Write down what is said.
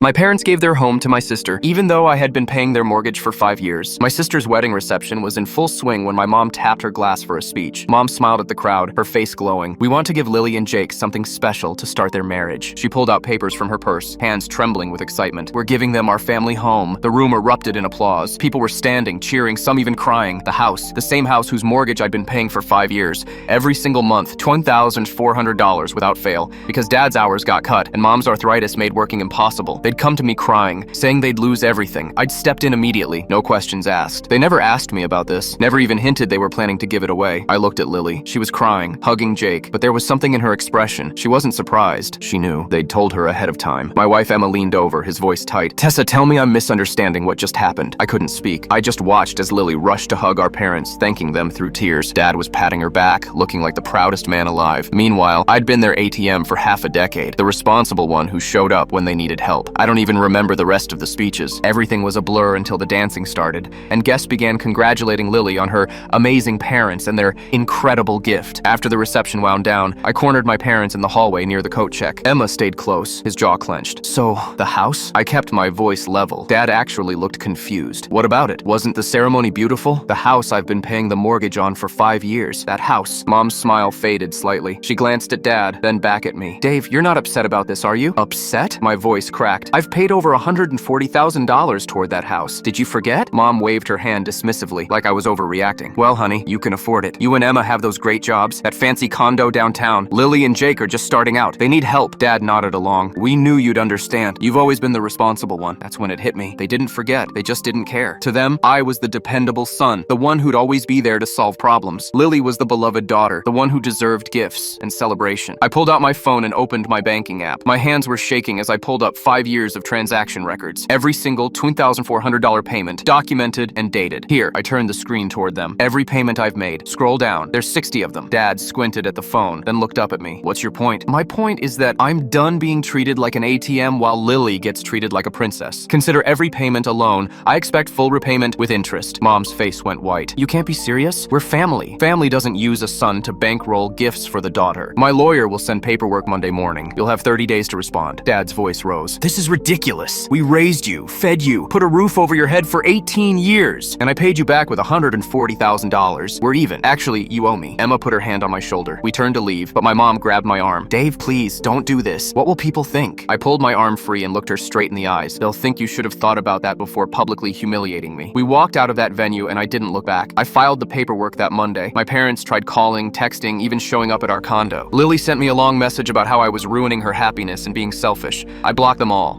My parents gave their home to my sister, even though I had been paying their mortgage for 5 years. My sister's wedding reception was in full swing when my mom tapped her glass for a speech. Mom smiled at the crowd, her face glowing. "We want to give Lily and Jake something special to start their marriage." She pulled out papers from her purse, hands trembling with excitement. "We're giving them our family home." The room erupted in applause. People were standing, cheering, some even crying. The house, the same house whose mortgage I'd been paying for 5 years. Every single month, $1,400 without fail, because Dad's hours got cut and Mom's arthritis made working impossible. They'd come to me crying, saying they'd lose everything. I'd stepped in immediately, no questions asked. They never asked me about this, never even hinted they were planning to give it away. I looked at Lily. She was crying, hugging Jake, but there was something in her expression. She wasn't surprised. She knew. They'd told her ahead of time. My wife Emma leaned over, his voice tight. "Tessa, tell me I'm misunderstanding what just happened." I couldn't speak. I just watched as Lily rushed to hug our parents, thanking them through tears. Dad was patting her back, looking like the proudest man alive. Meanwhile, I'd been their ATM for half a decade, the responsible one who showed up when they needed help. I don't even remember the rest of the speeches. Everything was a blur until the dancing started, and guests began congratulating Lily on her amazing parents and their incredible gift. After the reception wound down, I cornered my parents in the hallway near the coat check. Emma stayed close, his jaw clenched. "So, the house?" I kept my voice level. Dad actually looked confused. "What about it? Wasn't the ceremony beautiful? The house I've been paying the mortgage on for 5 years. That house." Mom's smile faded slightly. She glanced at Dad, then back at me. "Dave, you're not upset about this, are you?" "Upset?" My voice cracked. "I've paid over $140,000 toward that house. Did you forget?" Mom waved her hand dismissively, like I was overreacting. "Well, honey, you can afford it. You and Emma have those great jobs, that fancy condo downtown. Lily and Jake are just starting out. They need help." Dad nodded along. "We knew you'd understand. You've always been the responsible one." That's when it hit me. They didn't forget. They just didn't care. To them, I was the dependable son, the one who'd always be there to solve problems. Lily was the beloved daughter, the one who deserved gifts and celebration. I pulled out my phone and opened my banking app. My hands were shaking as I pulled up 5 years of transaction records. Every single $2,400 payment, documented and dated. Here, I turned the screen toward them. Every payment I've made. Scroll down. There's 60 of them. Dad squinted at the phone, then looked up at me. "What's your point?" "My point is that I'm done being treated like an ATM while Lily gets treated like a princess. Consider every payment a loan. I expect full repayment with interest." Mom's face went white. "You can't be serious? We're family. Family doesn't use a son to bankroll gifts for the daughter. My lawyer will send paperwork Monday morning. You'll have 30 days to respond." Dad's voice rose. "This is ridiculous. We raised you, fed you, put a roof over your head for 18 years, and I paid you back with $140,000. We're even. Actually, you owe me." Emma put her hand on my shoulder. We turned to leave, but my mom grabbed my arm. "Dave, please, don't do this. What will people think?" I pulled my arm free and looked her straight in the eyes. "They'll think you should have thought about that before publicly humiliating me." We walked out of that venue and I didn't look back. I filed the paperwork that Monday. My parents tried calling, texting, even showing up at our condo. Lily sent me a long message about how I was ruining her happiness and being selfish. I blocked them all.